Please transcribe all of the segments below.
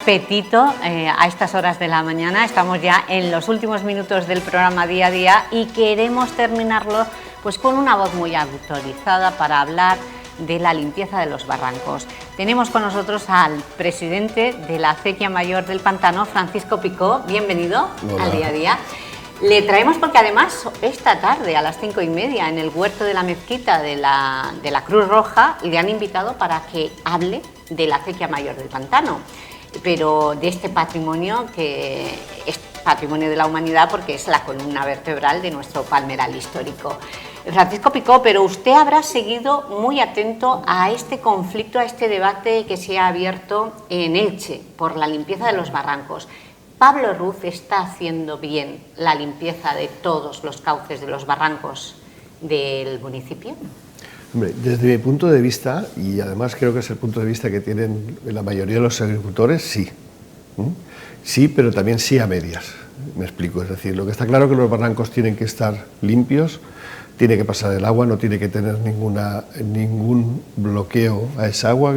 apetito a estas horas de la mañana. Estamos ya en los últimos minutos del programa Día a Día y queremos terminarlo pues con una voz muy autorizada para hablar de la limpieza de los barrancos. Tenemos con nosotros al presidente de la Acequia Mayor del Pantano, Francisco Picó. Bienvenido. Hola. Al Día a Día. Le traemos porque además esta tarde a las 5:30 en el huerto de la mezquita de la Cruz Roja le han invitado para que hable de la Acequia Mayor del Pantano, pero de este patrimonio que es patrimonio de la humanidad porque es la columna vertebral de nuestro palmeral histórico. Francisco Picó, pero usted habrá seguido muy atento a este conflicto, a este debate que se ha abierto en Elche por la limpieza de los barrancos. ¿Pablo Ruz está haciendo bien la limpieza de todos los cauces de los barrancos del municipio? Hombre, desde mi punto de vista, y además creo que es el punto de vista que tienen la mayoría de los agricultores, sí. Sí, pero también sí a medias. Me explico, es decir, lo que está claro es que los barrancos tienen que estar limpios, tiene que pasar el agua, no tiene que tener ningún bloqueo a esa agua,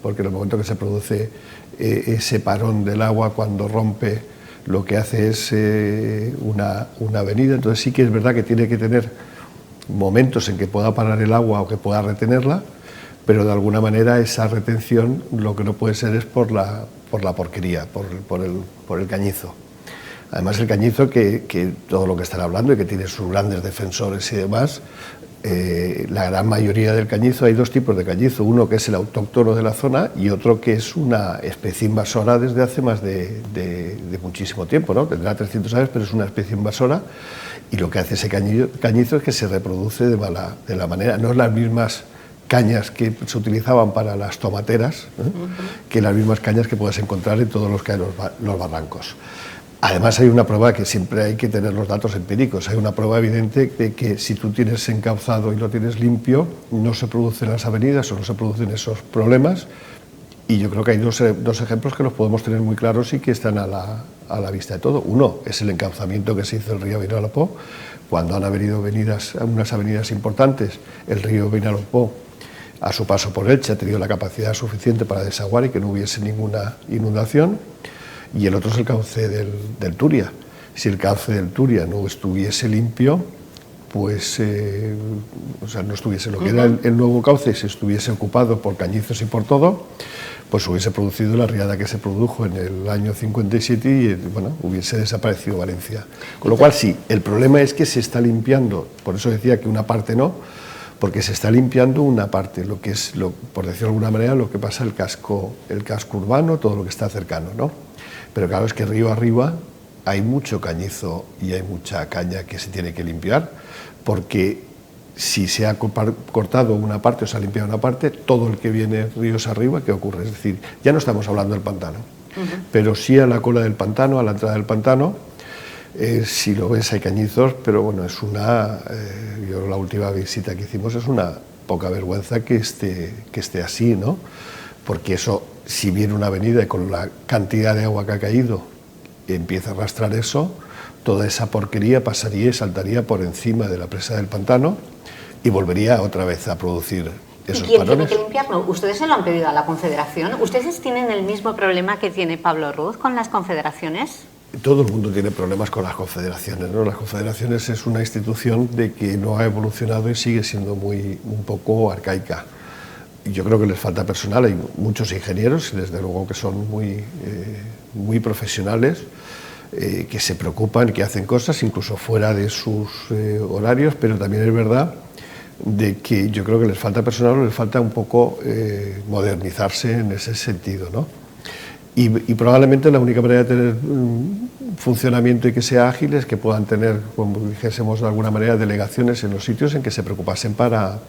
porque en el momento que se produce ese parón del agua cuando rompe, lo que hace es una avenida. Entonces sí que es verdad que tiene que tener momentos en que pueda parar el agua o que pueda retenerla, pero de alguna manera esa retención lo que no puede ser es por la porquería, por el cañizo. Además el cañizo, que todo lo que están hablando y que tiene sus grandes defensores y demás, la gran mayoría del cañizo, hay dos tipos de cañizo, uno que es el autóctono de la zona y otro que es una especie invasora desde hace más de muchísimo tiempo, ¿no? Tendrá 300 años, pero es una especie invasora, y lo que hace ese cañizo es que se reproduce de la manera, no es las mismas cañas que se utilizaban para las tomateras, que las mismas cañas que puedes encontrar en todos los barrancos. Además hay una prueba que siempre hay que tener los datos empíricos, hay una prueba evidente de que si tú tienes encauzado y lo tienes limpio, no se producen las avenidas o no se producen esos problemas, y yo creo que hay dos ejemplos que los podemos tener muy claros y que están a la vista de todo. Uno es el encauzamiento que se hizo el río Vinalopó, cuando han venido unas avenidas importantes, el río Vinalopó a su paso por Elche ha tenido la capacidad suficiente para desaguar y que no hubiese ninguna inundación. Y el otro es el cauce del Turia. Si el cauce del Turia no estuviese limpio, pues no estuviese lo que era el nuevo cauce, si estuviese ocupado por cañizos y por todo, pues hubiese producido la riada que se produjo en el año 57 y hubiese desaparecido Valencia. Con lo cual sí, el problema es que se está limpiando, por eso decía que una parte no, porque se está limpiando una parte, lo que es, por decirlo de alguna manera, lo que pasa el casco urbano, todo lo que está cercano, ¿no? Pero claro, es que río arriba hay mucho cañizo y hay mucha caña que se tiene que limpiar, porque si se ha cortado una parte o se ha limpiado una parte, todo el que viene ríos arriba, ¿qué ocurre? Es decir, ya no estamos hablando del pantano, pero sí a la cola del pantano, a la entrada del pantano, si lo ves hay cañizos, pero bueno, yo la última visita que hicimos es una poca vergüenza que esté así, ¿no? Porque eso, si viene una avenida y con la cantidad de agua que ha caído empieza a arrastrar eso, toda esa porquería pasaría y saltaría por encima de la presa del pantano y volvería otra vez a producir esos parones. ¿Y quién tiene que limpiarlo? ¿Ustedes se lo han pedido a la Confederación? ¿Ustedes tienen el mismo problema que tiene Pablo Ruz con las confederaciones? Todo el mundo tiene problemas con las confederaciones, ¿no? Las confederaciones es una institución de que no ha evolucionado y sigue siendo un poco arcaica. Yo creo que les falta personal, hay muchos ingenieros, desde luego que son muy profesionales, que se preocupan, que hacen cosas incluso fuera de sus horarios, pero también es verdad de que yo creo que les falta personal o les falta un poco modernizarse en ese sentido, ¿no? Y probablemente la única manera de tener funcionamiento y que sea ágil es que puedan tener, como dijésemos de alguna manera, delegaciones en los sitios en que se preocupasen para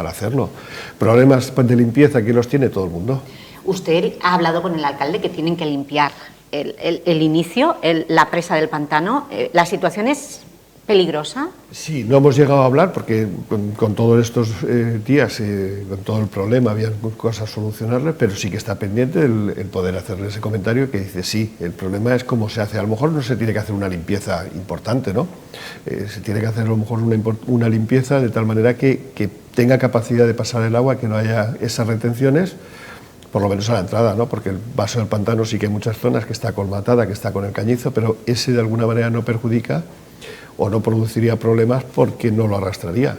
hacerlo. Problemas de limpieza, ¿quién los tiene? Todo el mundo. Usted ha hablado con el alcalde que tienen que limpiar el inicio, la presa del pantano. ¿La situación es peligrosa? Sí, no hemos llegado a hablar porque con todos estos días, con todo el problema, había cosas a solucionarle, pero sí que está pendiente el poder hacerle ese comentario que dice, sí, el problema es cómo se hace. A lo mejor no se tiene que hacer una limpieza importante, ¿no? Se tiene que hacer a lo mejor una limpieza de tal manera que tenga capacidad de pasar el agua, que no haya esas retenciones, por lo menos a la entrada, ¿no? Porque el vaso del pantano sí que hay muchas zonas que está colmatada, que está con el cañizo, pero ese de alguna manera no perjudica o no produciría problemas porque no lo arrastraría.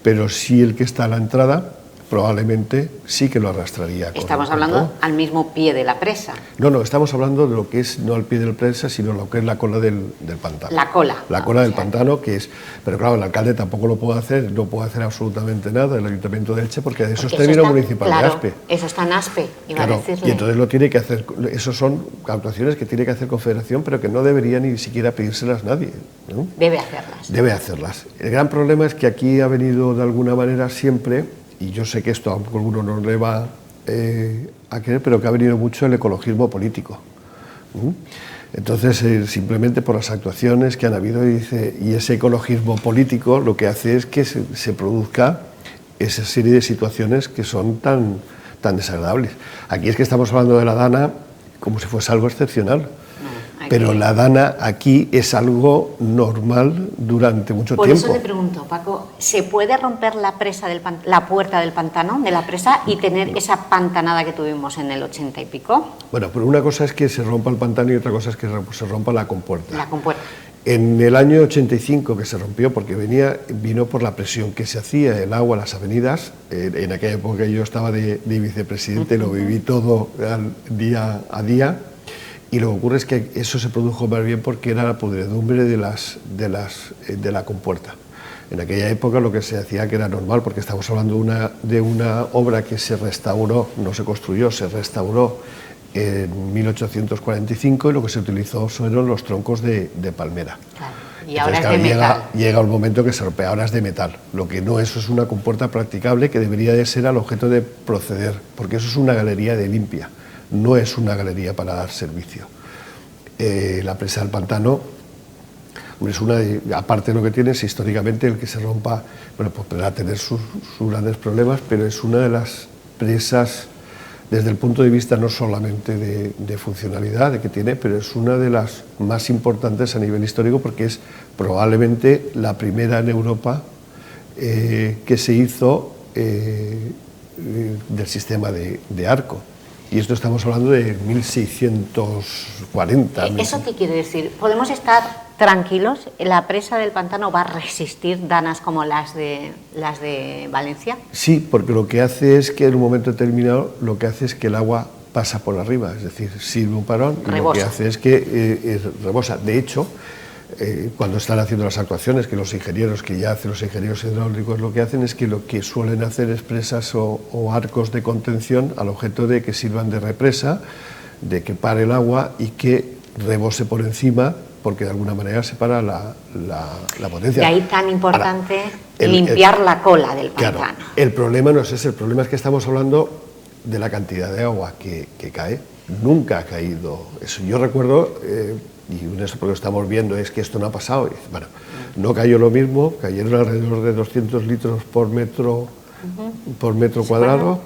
Pero sí el que está a la entrada probablemente sí que lo arrastraría. Estamos hablando al mismo pie de la presa. No, estamos hablando de lo que es, no al pie de la presa, sino lo que es la cola del pantano. La cola. La cola del pantano, que es... Pero claro, el alcalde tampoco lo puede hacer, no puede hacer absolutamente nada, el Ayuntamiento de Elche, porque eso es término municipal de Aspe. Eso está en Aspe, iba a decirle. Y entonces lo tiene que hacer, eso son actuaciones que tiene que hacer Confederación, pero que no debería ni siquiera pedírselas nadie, ¿no? Debe hacerlas. Debe hacerlas. El gran problema es que aquí ha venido de alguna manera siempre... Y yo sé que esto a alguno no le va a querer, pero que ha venido mucho el ecologismo político. Entonces, simplemente por las actuaciones que han habido, y ese ecologismo político lo que hace es que se produzca esa serie de situaciones que son tan desagradables. Aquí es que estamos hablando de la Dana como si fuese algo excepcional. Pero la Dana aquí es algo normal durante mucho tiempo. Por eso le pregunto, Paco, ¿se puede romper la puerta del pantano, de la presa, y tener esa pantanada que tuvimos en el 80 y pico? Bueno, pero una cosa es que se rompa el pantano y otra cosa es que se rompa la compuerta. La compuerta. En el año 85 que se rompió, porque vino por la presión que se hacía, el agua, las avenidas. En aquella época yo estaba de vicepresidente, lo viví todo día a día. Y lo que ocurre es que eso se produjo más bien porque era la podredumbre de la compuerta. En aquella época lo que se hacía que era normal, porque estamos hablando de una obra que se restauró, no se construyó, se restauró en 1845, y lo que se utilizó fueron los troncos de palmera. Claro. Y ahora es de metal. Llega el momento que se rompe, ahora es de metal. Lo que no, eso es una compuerta practicable que debería de ser al objeto de proceder, porque eso es una galería de limpia. No es una galería para dar servicio. La presa del pantano es aparte de lo que tiene, es históricamente el que se rompa, bueno, pues podrá tener sus grandes problemas, pero es una de las presas, desde el punto de vista no solamente de funcionalidad de que tiene, pero es una de las más importantes a nivel histórico, porque es probablemente la primera en Europa que se hizo del sistema de arco. Y esto estamos hablando de 1640. ¿Eso qué quiere decir? ¿Podemos estar tranquilos? ¿La presa del pantano va a resistir danas como las de Valencia? Sí, porque lo que hace es que en un momento determinado lo que hace es que el agua pasa por arriba, es decir, sirve un parón y lo que hace es que rebosa. De hecho, cuando están haciendo las actuaciones, que los ingenieros hidráulicos lo que hacen es que lo que suelen hacer es presas o arcos de contención al objeto de que sirvan de represa, de que pare el agua y que rebose por encima, porque de alguna manera separa la potencia. De ahí tan importante limpiar la cola del pantano. Claro, el problema no es ese, el problema es que estamos hablando de la cantidad de agua que cae. Nunca ha caído eso. Yo recuerdo... y eso porque lo estamos viendo es que esto no ha pasado. Bueno, no cayó lo mismo, cayeron alrededor de 200 litros por metro cuadrado.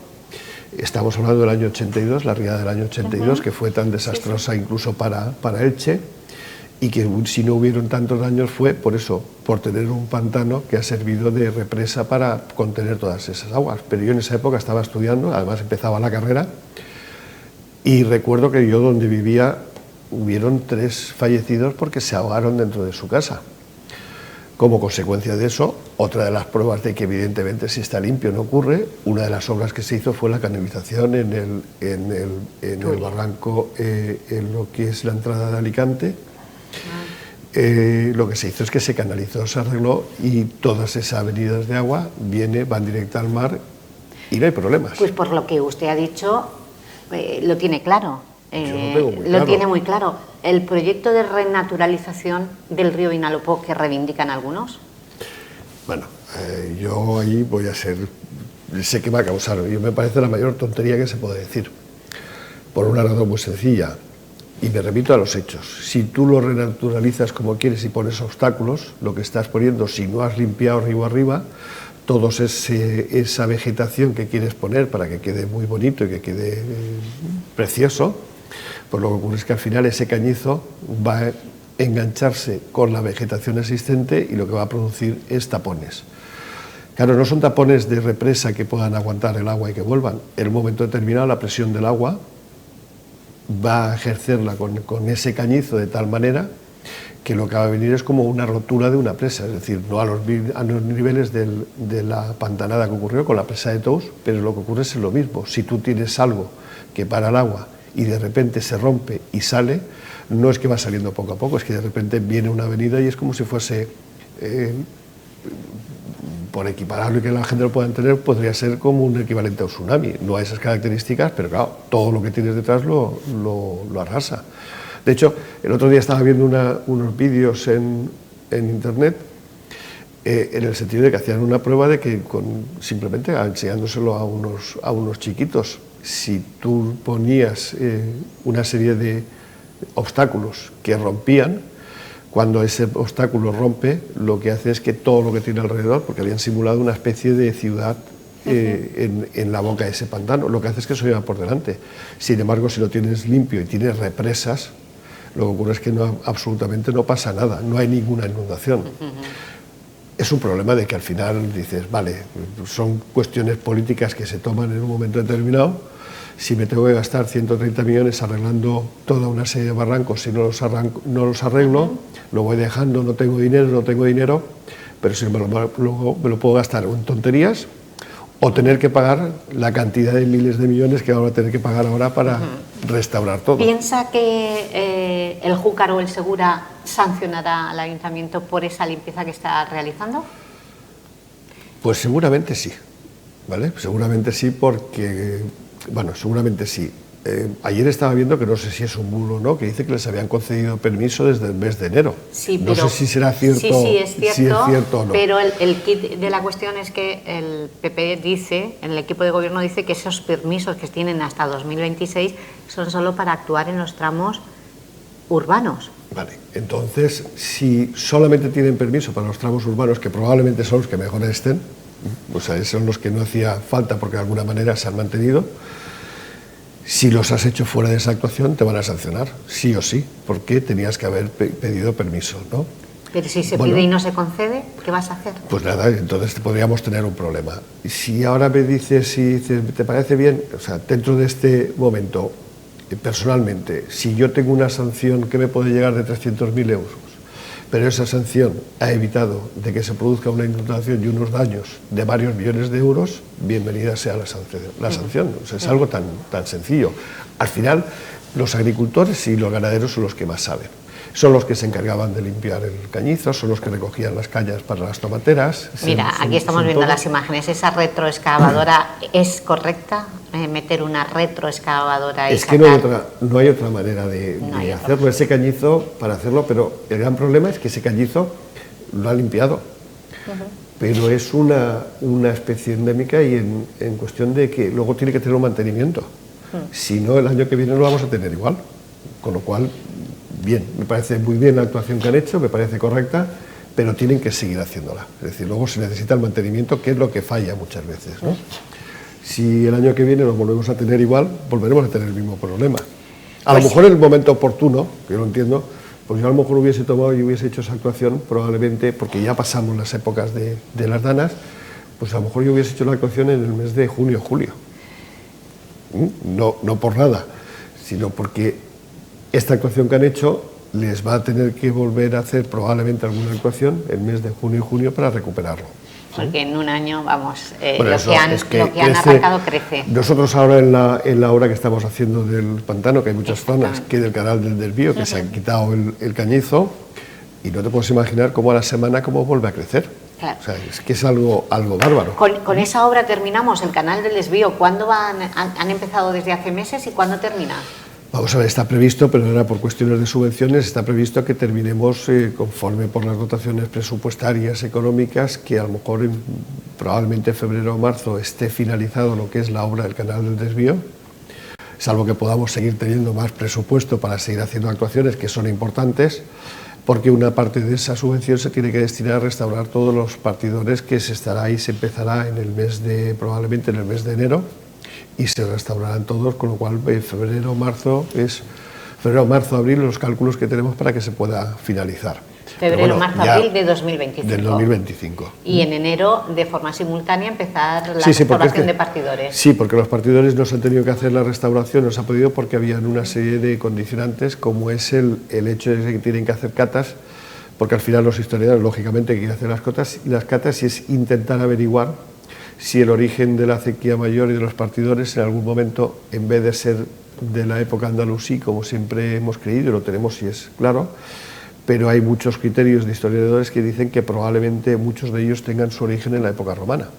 Estamos hablando del año 82, la riada del año 82, que fue tan desastrosa incluso para Elche, y que si no hubieron tantos daños fue por eso, por tener un pantano que ha servido de represa para contener todas esas aguas. Pero yo en esa época estaba estudiando, además empezaba la carrera, y recuerdo que yo donde vivía hubieron 3 fallecidos porque se ahogaron dentro de su casa. Como consecuencia de eso, otra de las pruebas de que evidentemente si está limpio no ocurre, una de las obras que se hizo fue la canalización en el barranco, en lo que es la entrada de Alicante. Lo que se hizo es que se canalizó, se arregló, y todas esas avenidas de agua van directa al mar y no hay problemas. Pues por lo que usted ha dicho, lo tiene claro. Lo tiene muy claro. El proyecto de renaturalización del río Vinalopó que reivindican algunos. Bueno, yo ahí voy a ser... Sé que va a causar... Me parece la mayor tontería que se puede decir. Por una razón muy sencilla. Y me remito a los hechos. Si tú lo renaturalizas como quieres y pones obstáculos, lo que estás poniendo, si no has limpiado río arriba, toda esa vegetación que quieres poner para que quede muy bonito y que quede precioso, pues lo que ocurre es que al final ese cañizo va a engancharse con la vegetación existente y lo que va a producir es tapones. Claro, no son tapones de represa que puedan aguantar el agua y que vuelvan. En un momento determinado la presión del agua va a ejercerla con ese cañizo de tal manera que lo que va a venir es como una rotura de una presa, es decir, no a los niveles de la pantanada que ocurrió con la presa de Tous, pero lo que ocurre es lo mismo. Si tú tienes algo que para el agua y de repente se rompe y sale, no es que va saliendo poco a poco, es que de repente viene una avenida y es como si fuese, por equiparable que la gente lo pueda entender, podría ser como un equivalente a un tsunami. No a esas características, pero claro, todo lo que tienes detrás lo arrasa. De hecho, el otro día estaba viendo unos vídeos en internet en el sentido de que hacían una prueba de que simplemente enseñándoselo a unos chiquitos, si tú ponías una serie de obstáculos que rompían, cuando ese obstáculo rompe, lo que hace es que todo lo que tiene alrededor, porque habían simulado una especie de ciudad en la boca de ese pantano, lo que hace es que eso lleva por delante. Sin embargo, si lo tienes limpio y tienes represas, lo que ocurre es que absolutamente no pasa nada, no hay ninguna inundación. Es un problema de que al final dices, vale, son cuestiones políticas que se toman en un momento determinado. Si me tengo que gastar 130 millones arreglando toda una serie de barrancos y no los arreglo, lo voy dejando, no tengo dinero, pero sin embargo luego me lo puedo gastar en tonterías o tener que pagar la cantidad de miles de millones que vamos a tener que pagar ahora para restaurar todo. ¿Piensa que el Júcar o el Segura sancionará al ayuntamiento por esa limpieza que está realizando? Pues seguramente sí, ¿vale? Seguramente sí porque, bueno, seguramente sí. Ayer estaba viendo, que no sé si es un bulo o no, que dice que les habían concedido permiso desde el mes de enero. Sí, no sé si será cierto, sí, es cierto, si es cierto o no. Pero el kit de la cuestión es que el PP dice, en el equipo de gobierno dice que esos permisos que tienen hasta 2026 son solo para actuar en los tramos urbanos. Vale, entonces, si solamente tienen permiso para los tramos urbanos, que probablemente son los que mejor estén, o sea, son los que no hacía falta porque de alguna manera se han mantenido, si los has hecho fuera de esa actuación te van a sancionar, sí o sí, porque tenías que haber pedido permiso, ¿no? Pero si se pide y no se concede, ¿qué vas a hacer? Pues nada, entonces podríamos tener un problema. Si ahora me dices, ¿te parece bien? O sea, dentro de este momento, personalmente, si yo tengo una sanción que me puede llegar de 300.000 euros, pero esa sanción ha evitado de que se produzca una inundación y unos daños de varios millones de euros, bienvenida sea la sanción. O sea, es algo tan sencillo. Al final, los agricultores y los ganaderos son los que más saben. Son los que se encargaban de limpiar el cañizo, son los que recogían las cañas para las tomateras. Mira, aquí estamos viendo las imágenes. ¿Esa retroexcavadora es correcta? ¿Meter una retroexcavadora y sacar? Es que no hay otra manera de hacerlo, ese cañizo, para hacerlo, pero el gran problema es que ese cañizo lo ha limpiado. Pero es una especie endémica y en cuestión de que luego tiene que tener un mantenimiento. Si no, el año que viene lo vamos a tener igual. Con lo cual, bien, me parece muy bien la actuación que han hecho, me parece correcta, pero tienen que seguir haciéndola. Es decir, luego se necesita el mantenimiento, que es lo que falla muchas veces, ¿no? Si el año que viene lo volvemos a tener igual, volveremos a tener el mismo problema. A lo mejor en el momento oportuno, que yo lo entiendo, pues yo a lo mejor hubiese tomado y hubiese hecho esa actuación, probablemente, porque ya pasamos las épocas de las danas, pues a lo mejor yo hubiese hecho la actuación en el mes de junio, julio. No por nada, sino porque esta actuación que han hecho les va a tener que volver a hacer probablemente alguna actuación el mes de junio y junio para recuperarlo. Porque en un año, vamos, bueno, lo que han arrancado crece. Nosotros ahora en la obra que estamos haciendo del pantano, que hay muchas zonas, que del canal del desvío, que se han quitado el cañizo, y no te puedes imaginar cómo a la semana cómo vuelve a crecer. Claro. O sea, es que es algo bárbaro. Con esa obra terminamos, el canal del desvío. ¿Cuándo han empezado desde hace meses y cuándo termina? Vamos a ver, está previsto, pero ahora por cuestiones de subvenciones, está previsto que terminemos conforme por las dotaciones presupuestarias económicas, que a lo mejor probablemente en febrero o marzo esté finalizado lo que es la obra del canal del desvío, salvo que podamos seguir teniendo más presupuesto para seguir haciendo actuaciones que son importantes, porque una parte de esa subvención se tiene que destinar a restaurar todos los partidores que se estará y se empezará en el mes probablemente en el mes de enero, y se restaurarán todos, con lo cual febrero, marzo, abril, los cálculos que tenemos para que se pueda finalizar. Febrero, marzo, abril de 2025. Del 2025. Y en enero, de forma simultánea, empezar la restauración de partidores. Sí, porque los partidores no se han tenido que hacer la restauración, no se ha podido porque habían una serie de condicionantes, como es el hecho de que tienen que hacer catas, porque al final los historiadores, lógicamente, quieren hacer las catas y es intentar averiguar si el origen de la acequia mayor y de los partidores en algún momento, en vez de ser de la época andalusí, como siempre hemos creído, y lo tenemos y es claro, pero hay muchos criterios de historiadores que dicen que probablemente muchos de ellos tengan su origen en la época romana.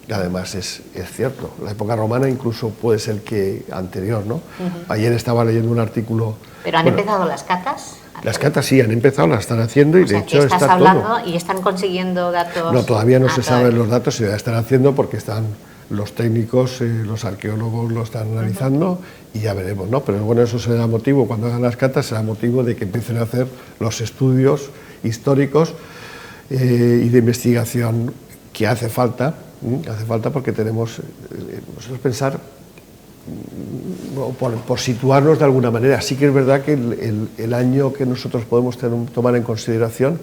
Y además es cierto, la época romana incluso puede ser que anterior, ¿no? Ayer estaba leyendo un artículo... ¿Pero han empezado las catas? Las catas sí, han empezado, las están haciendo y de hecho estás está hablando todo. Y están consiguiendo datos... No, todavía no se saben los datos, se ya están haciendo porque están los técnicos, los arqueólogos lo están analizando y ya veremos, ¿no? Pero bueno, eso será motivo, cuando hagan las catas, será motivo de que empiecen a hacer los estudios históricos y de investigación que hace falta porque tenemos, nosotros pensar, por situarnos de alguna manera. Sí que es verdad que el año que nosotros podemos tomar en consideración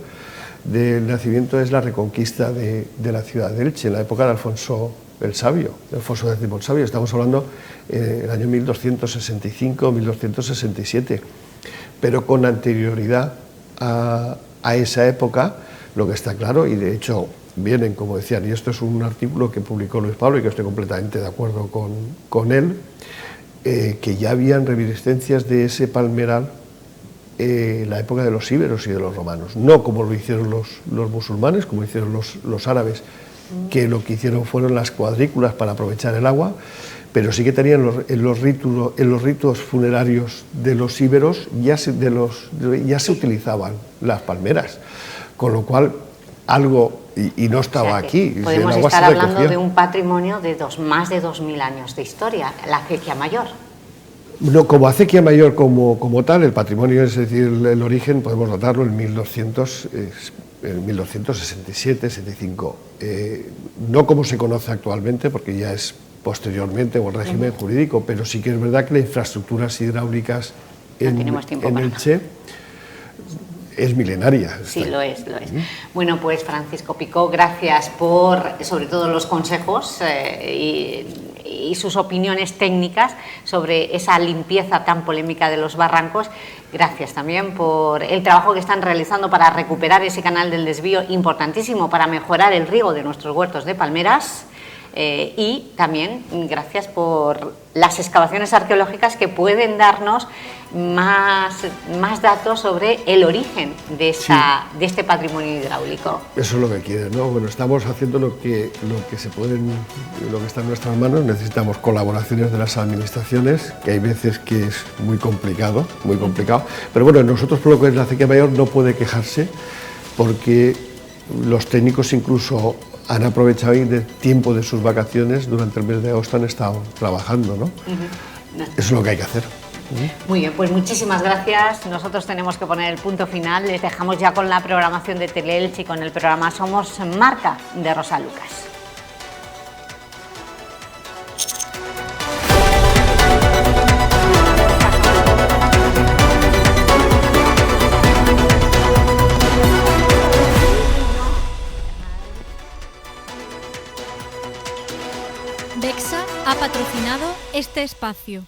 del nacimiento es la reconquista de la ciudad de Elche, en la época de Alfonso el Sabio, Alfonso X el Sabio. Estamos hablando del año 1265-1267, pero con anterioridad a esa época, lo que está claro, y de hecho vienen, como decían, y esto es un artículo que publicó Luis Pablo y que estoy completamente de acuerdo con él, que ya habían reminiscencias de ese palmeral en la época de los íberos y de los romanos, no como lo hicieron los musulmanes, como hicieron los árabes, que lo que hicieron fueron las cuadrículas para aprovechar el agua, pero sí que tenían en los ritos funerarios de los íberos ya se utilizaban las palmeras, con lo cual algo, y no estaba aquí. Podemos estar hablando de un patrimonio de más de 2000 años de historia, la acequia mayor. No, como acequia mayor como tal, el patrimonio, es decir, el origen, podemos datarlo en 1267-75. No como se conoce actualmente, porque ya es posteriormente, o el régimen jurídico, pero sí que es verdad que las infraestructuras hidráulicas en Elche es milenaria. Sí, lo es. Bueno, pues Francisco Picó, gracias por, sobre todo, los consejos y sus opiniones técnicas sobre esa limpieza tan polémica de los barrancos. Gracias también por el trabajo que están realizando para recuperar ese canal del desvío, importantísimo para mejorar el riego de nuestros huertos de palmeras. Y también gracias por las excavaciones arqueológicas que pueden darnos más datos sobre el origen de este patrimonio hidráulico. Eso es lo que quieren, ¿no? Bueno, estamos haciendo lo que se puede, lo que está en nuestras manos. Necesitamos colaboraciones de las administraciones, que hay veces que es muy complicado, pero bueno, nosotros, por lo que es la acequia mayor, no puede quejarse, porque los técnicos incluso han aprovechado el tiempo de sus vacaciones, durante el mes de agosto han estado trabajando, ¿no? Eso es lo que hay que hacer. Muy bien, pues muchísimas gracias. Nosotros tenemos que poner el punto final. Les dejamos ya con la programación de Teleelch y con el programa Somos Marca de Rosa Lucas. Bexa ha patrocinado este espacio.